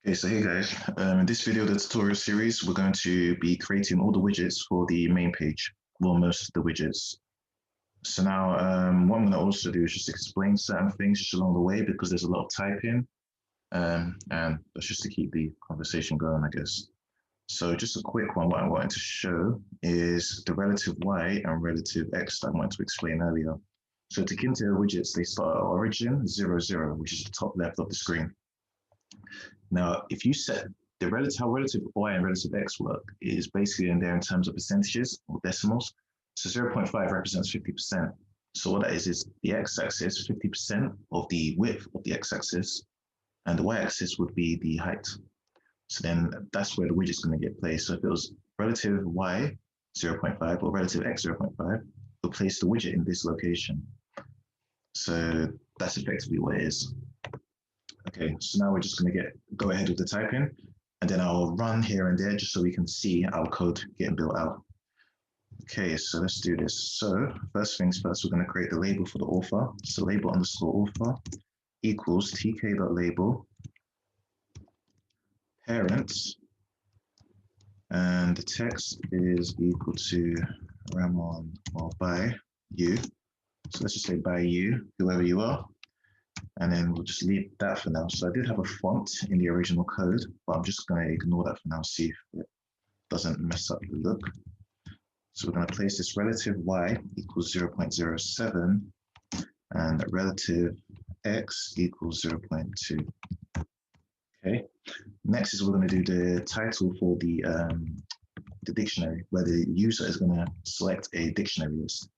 Okay, so hey guys, in this video, the tutorial series, we're going to be creating all the widgets for the main page, well, most of the widgets. So now what I'm going to also do is just explain certain things just along the way because there's a lot of typing, and that's just to keep the conversation going, I guess. So just a quick one, what I wanted to show is the relative Y and relative X that I wanted to explain earlier. So Tkinter widgets, they start at origin 0, 0, which is the top left of the screen. Now, if you set the how relative Y and relative X work is basically in there in terms of percentages or decimals. So 0.5 represents 50%. So what that is the x-axis, 50% of the width of the x-axis, and the y-axis would be the height. So then that's where the widget's going to get placed. So if it was relative Y 0.5 or relative X 0.5, we'll place the widget in this location. So that's effectively what it is. Okay, so now we're just going to go ahead with the typing, and then I'll run here and there just so we can see our code getting built out. Okay, so let's do this. So first things first, we're going to create the label for the author. So label underscore author equals tk.label parent, and the text is equal to Ramon or by you. So let's just say by you, whoever you are. And then we'll just leave that for now. So I did have a font in the original code, but I'm just going to ignore that for now, see if it doesn't mess up the look. So we're going to place this relative Y equals 0.07 and relative X equals 0.2. Okay. Next is we're going to do the title for the dictionary, where the user is going to select a dictionary list.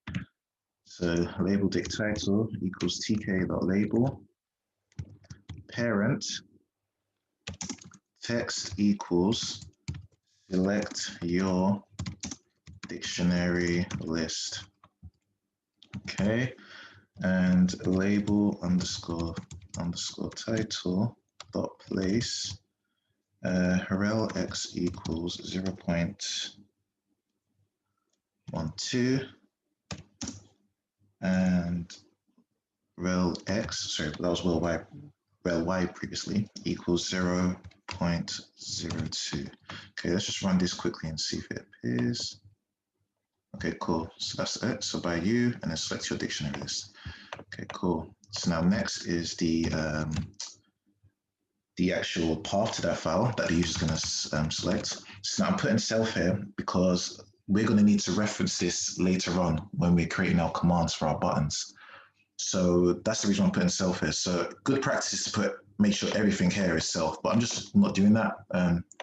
So label dict title equals tk.label parent text equals select your dictionary list. Okay, and label underscore title dot place rel x equals 0.12 and rel x, sorry, that was rel y previously, equals 0.02. Okay, let's just run this quickly and see if it appears. Okay, cool. So that's it. So by you, and then select your dictionary list. Okay, cool. So now next is the actual path to that file that the user is going to select. So now I'm putting self here because we're going to need to reference this later on when we're creating our commands for our buttons. So that's the reason I'm putting self here. So good practice is to make sure everything here is self, but I'm just not doing that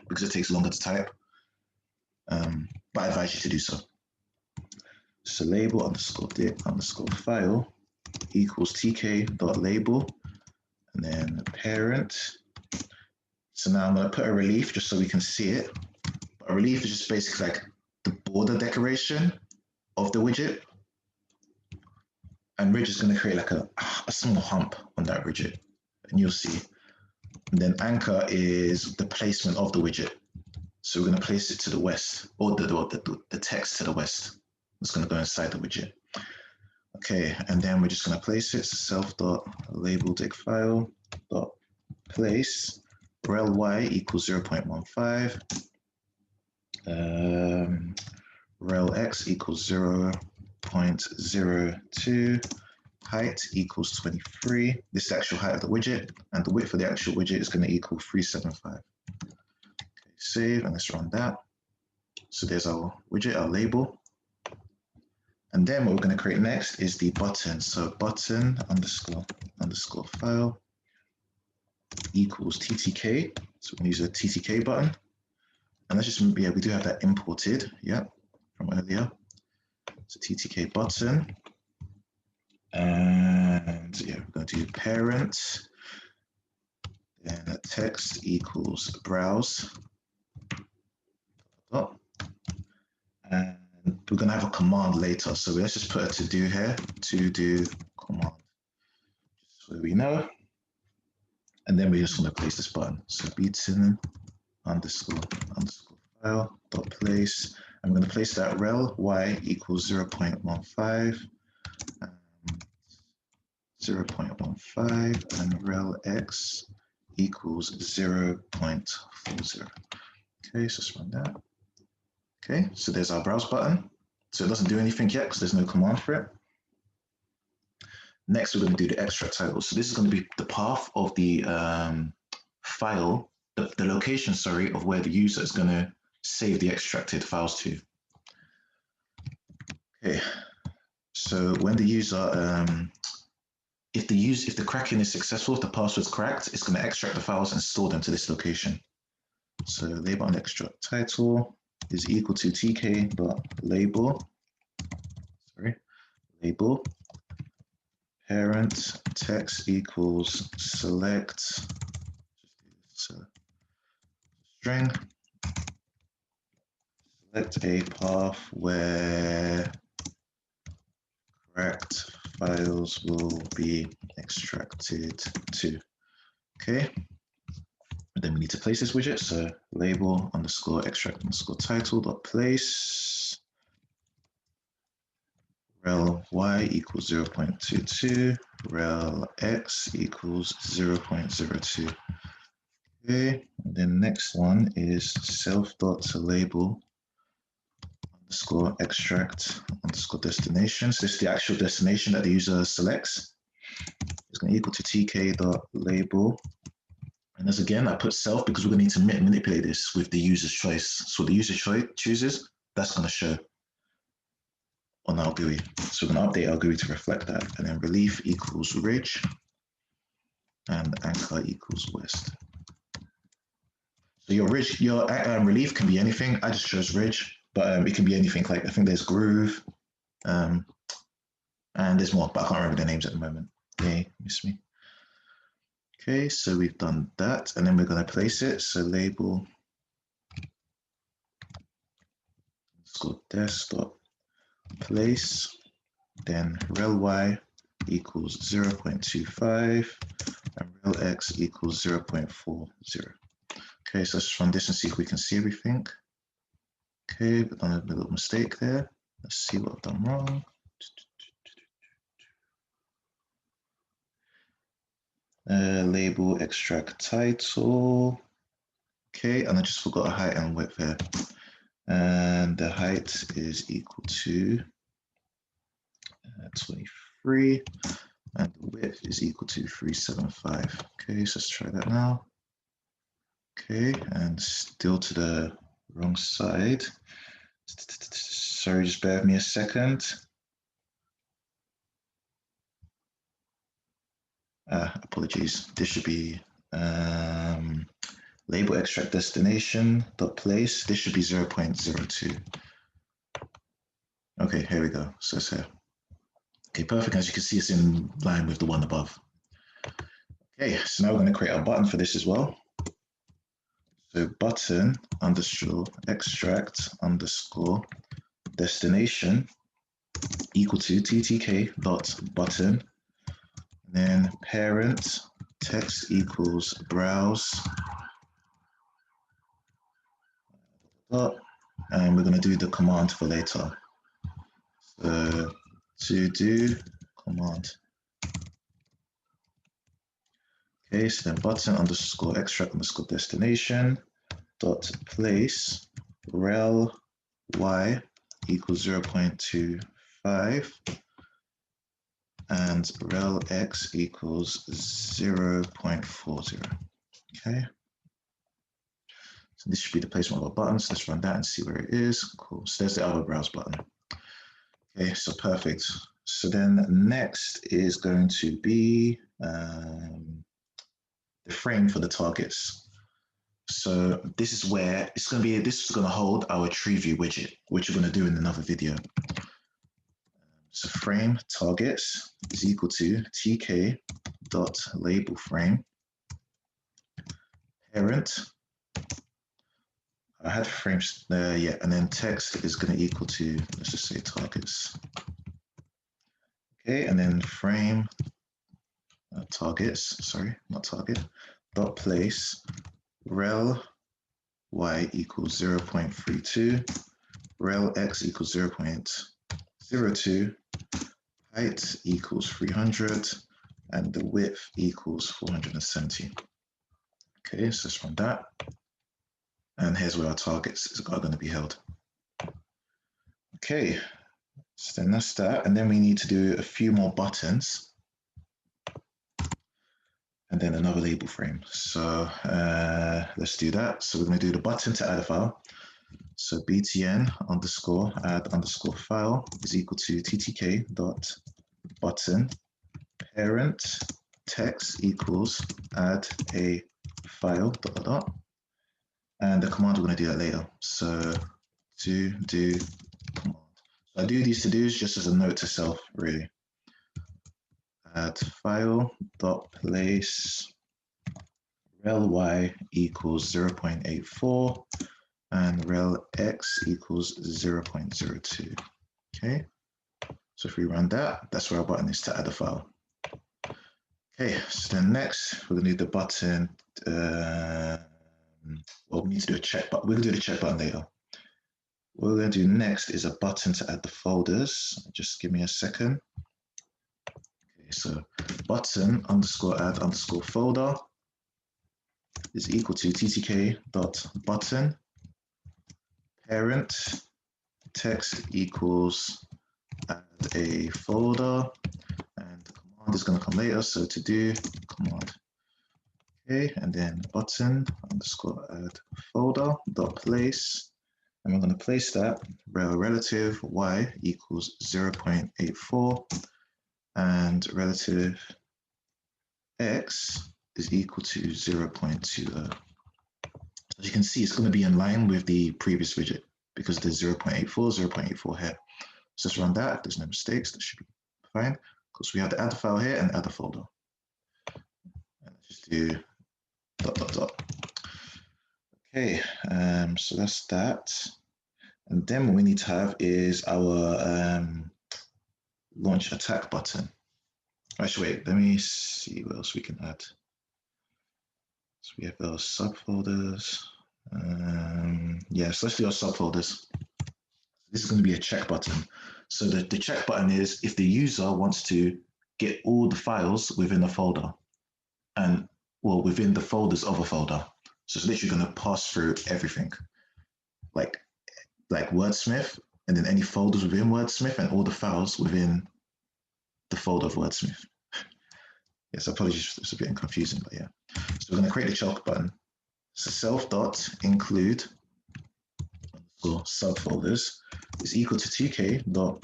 because it takes longer to type. But I advise you to do so. So label underscore dict underscore file equals tk.label and then parent. So now I'm going to put a relief just so we can see it. A relief is just basically like the border decoration of the widget. And we're just going to create like a small hump on that widget, and you'll see. And then anchor is the placement of the widget. So we're going to place it to the west, or the text to the west. It's going to go inside the widget. Okay, and then we're just going to place it, self.label dict file dot place rel y equals 0.15, rel x equals 0.02, height equals 23. This is the actual height of the widget, and the width of the actual widget is going to equal 375. Okay, save, and let's run that. So there's our widget, our label. And then what we're going to create next is the button. So button underscore file equals ttk. So we're going to use a ttk button. And let's just, yeah, we do have that imported, yeah, from earlier. So ttk button. And yeah, we're going to do parent. Then text equals browse. And we're going to have a command later. So let's just put a to do here, to do command, so we know. And then we're just going to place this button. So button underscore file dot place. I'm going to place that rel y equals 0.15, 0.15, and rel x equals 0.40. Okay, so let's run that. Okay, so there's our browse button. So it doesn't do anything yet because there's no command for it. Next, we're going to do the extract title. So this is going to be the path of the file, the location, sorry, of where the user is going to save the extracted files to. Okay, so when the user, if the cracking is successful, if the password's cracked, it's going to extract the files and store them to this location. So label and extract title is equal to tk.label, label, parent text equals select string, select a path where cracked files will be extracted to. Okay, and then we need to place this widget. So label underscore extract underscore title dot place rel y equals 0.22, rel x equals 0.02. Okay, and then next one is self.label underscore extract underscore destination. So this is the actual destination that the user selects. It's going to equal to tk.label. And as again, I put self because we're going to need to manipulate this with the user's choice. So the user chooses, that's going to show on our GUI. So we're going to update our GUI to reflect that. And then relief equals ridge and anchor equals west. So your ridge, your relief can be anything. I just chose ridge, but it can be anything. Like I think there's groove, and there's more, but I can't remember the names at the moment. Okay, miss me. Okay, so we've done that, and then we're going to place it. So label underscore des dot place, then rel y equals 0.25 and rel x equals 0.40. Okay, so let's run this and see if we can see everything. Okay, we've done a little mistake there. Let's see what I've done wrong. Label extract title. Okay, and I just forgot a height and width here. And the height is equal to 23, and the width is equal to 375. Okay, so let's try that now. Okay, and still to the wrong side. Sorry, just bear with me a second. Apologies. This should be label extract destination dot place. This should be 0.02. Okay, here we go. So it's here. Okay, perfect. As you can see, it's in line with the one above. Okay, so now we're going to create a button for this as well. So button underscore extract underscore destination equal to ttk dot button, and then parent text equals browse dot, and we're going to do the command for later. So to do command. Okay, so then button underscore extract underscore destination dot place rel y equals 0.25 and rel x equals 0.40. Okay, so this should be the placement of our buttons. Let's run that and see where it is. Cool. So there's the other browse button. Okay, so perfect. So then next is going to be the frame for the targets. So this is where it's going to be, this is going to hold our tree view widget, which we're going to do in another video. So frame targets is equal to tk.label frame parent. I had frames there, yeah, and then text is going to equal to, let's just say targets. Okay, and then frame targets, sorry, not target, dot place rel y equals 0.32, rel x equals 0.02, height equals 300, and the width equals 470. Okay, so let's run that. And here's where our targets are going to be held. Okay, so then that's that. And then we need to do a few more buttons. And then another label frame. So let's do that. So we're going to do the button to add a file. So btn underscore add underscore file is equal to ttk dot button parent text equals add a file dot dot dot. And the command, we're going to do that later. So do command. So I do these to dos just as a note to self, really. Add file dot place rel y equals 0.84 and rel x equals 0.02. Okay, so if we run that, that's where our button is to add a file. Okay, so then next we're gonna do the button. Well, we need to do a check button. We're gonna do the check button later. What we're gonna do next is a button to add the folders. Just give me a second. Okay, so button underscore add underscore folder is equal to ttk dot button parent text equals add a folder, and the command is going to come later, so to do command. Okay, and then button underscore add folder dot place, and we're going to place that relative y equals 0.84 and relative x is equal to 0.20. As you can see, it's going to be in line with the previous widget because there's 0.84, 0.84 here. So let's run that. If there's no mistakes, that should be fine because we have the add file here and add a folder. And let's just do dot dot dot. Okay, so that's that. And then what we need to have is our launch attack button. Actually, wait, let me see what else we can add. So we have those subfolders. Yes, let's do our subfolders. This is going to be a check button. So the check button is if the user wants to get all the files within a folder and, well, within the folders of a folder. So it's literally going to pass through everything, like Wordsmith, and then any folders within Wordsmith and all the files within the folder of Wordsmith. Yes, apologies, it's a bit confusing, but yeah. So we're going to create the check button. So self.include subfolders is equal to tk dot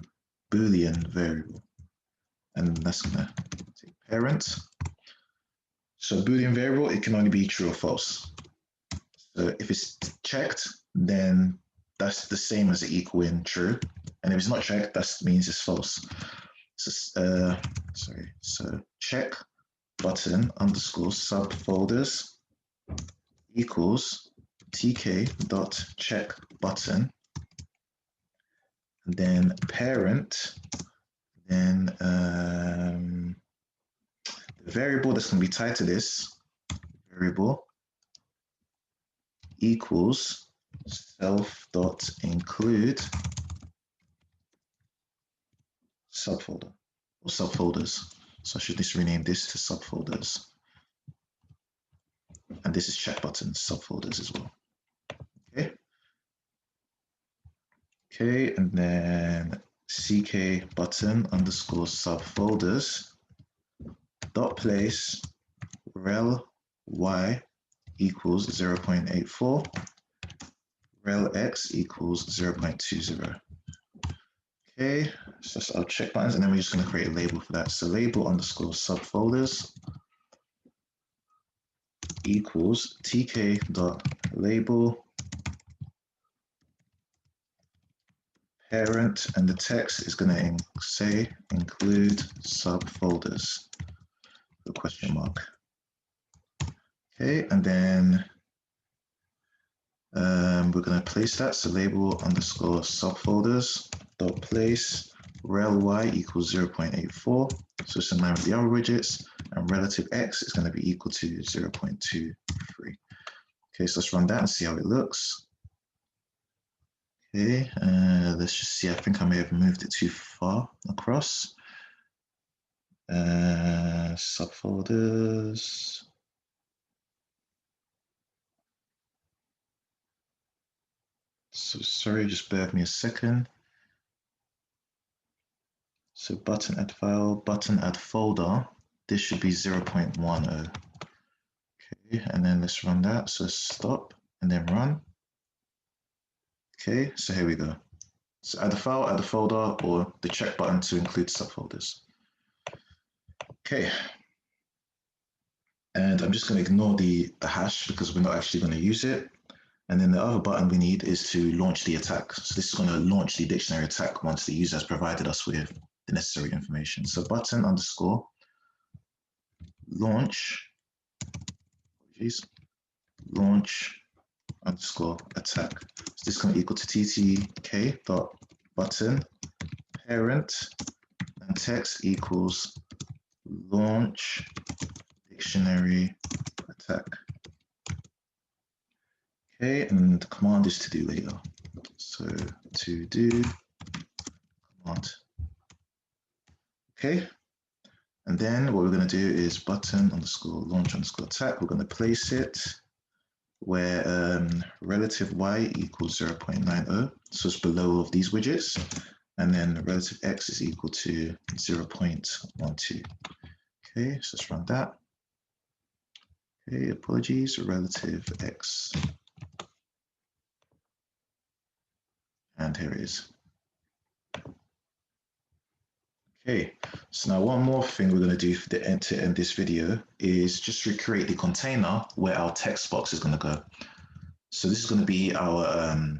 boolean variable, and that's going to take parent. So boolean variable, it can only be true or false. So if it's checked, then that's the same as the equal in true, and if it's not checked, that means it's false. So so check button underscore subfolders equals tk dot check button, and then parent, then the variable that's going to be tied to this variable equals self dot include subfolder or subfolders. So I should just rename this to subfolders. And this is check buttons, subfolders as well. Okay. Okay, and then ck button underscore subfolders dot place rel y equals 0.84, rel x equals 0.20. Okay, so that's our check buttons, and then we're just going to create a label for that. So label underscore subfolders equals tk dot label parent, and the text is going to say include subfolders, the question mark. Okay, and then we're going to place that. So label underscore subfolders dot place rel y equals 0.84. So it's in line with the other widgets, and relative x is going to be equal to 0.23. Okay, so let's run that and see how it looks. Okay, let's just see. I think I may have moved it too far across. Subfolders. So sorry, just bear with me a second. So button add file, button add folder. This should be 0.10. Okay, and then let's run that. So stop and then run. Okay, so here we go. So add a file, add a folder, or the check button to include subfolders. Okay. And I'm just going to ignore the hash because we're not actually going to use it. And then the other button we need is to launch the attack. So this is going to launch the dictionary attack once the user has provided us with the necessary information. So button underscore launch, launch underscore attack. So this is going to equal to tk dot button parent and text equals launch dictionary attack. Okay, and the command is to do later. So to do command. Okay, and then what we're going to do is button underscore launch underscore attack. We're going to place it where relative y equals 0.90. So it's below of these widgets. And then relative x is equal to 0.12. Okay, so let's run that. Okay, apologies, relative x. And here it is. Okay, so now one more thing we're going to do to end this video is just recreate the container where our text box is going to go. So this is going to be our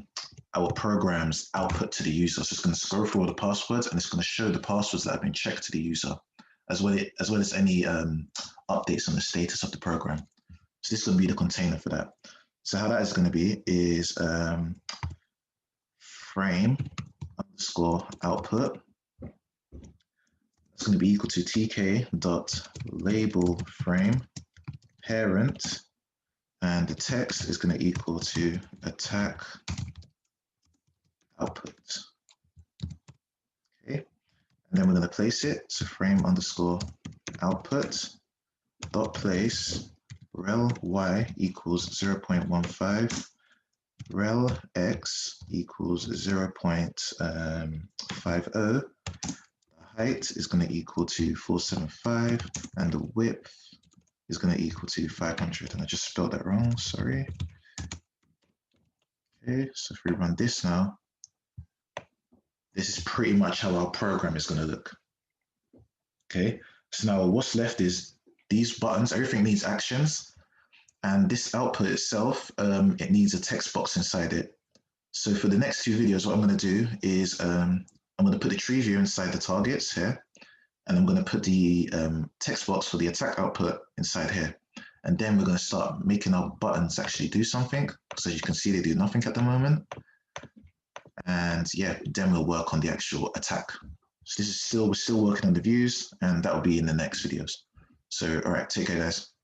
program's output to the user. So it's going to scroll through all the passwords and it's going to show the passwords that have been checked to the user, as well as any updates on the status of the program. So this is going to be the container for that. So how that is going to be is frame underscore output. It's going to be equal to tk.label frame parent, and the text is going to equal to attack output. Okay, and then we're going to place it. So frame underscore output dot place rel y equals 0.15, rel x equals 0.50. Height is going to equal to 475 and the width is going to equal to 500, and I just spelled that wrong, sorry. Okay, so if we run this now, this is pretty much how our program is going to look. Okay, so now what's left is these buttons, everything needs actions, and this output itself, it needs a text box inside it. So for the next two videos, what I'm going to do is I'm going to put the tree view inside the targets here, and I'm going to put the text box for the attack output inside here. And then we're going to start making our buttons actually do something, because as you can see, they do nothing at the moment. And yeah, then we'll work on the actual attack. So this is we're still working on the views, and that will be in the next videos. So, all right, take care, guys.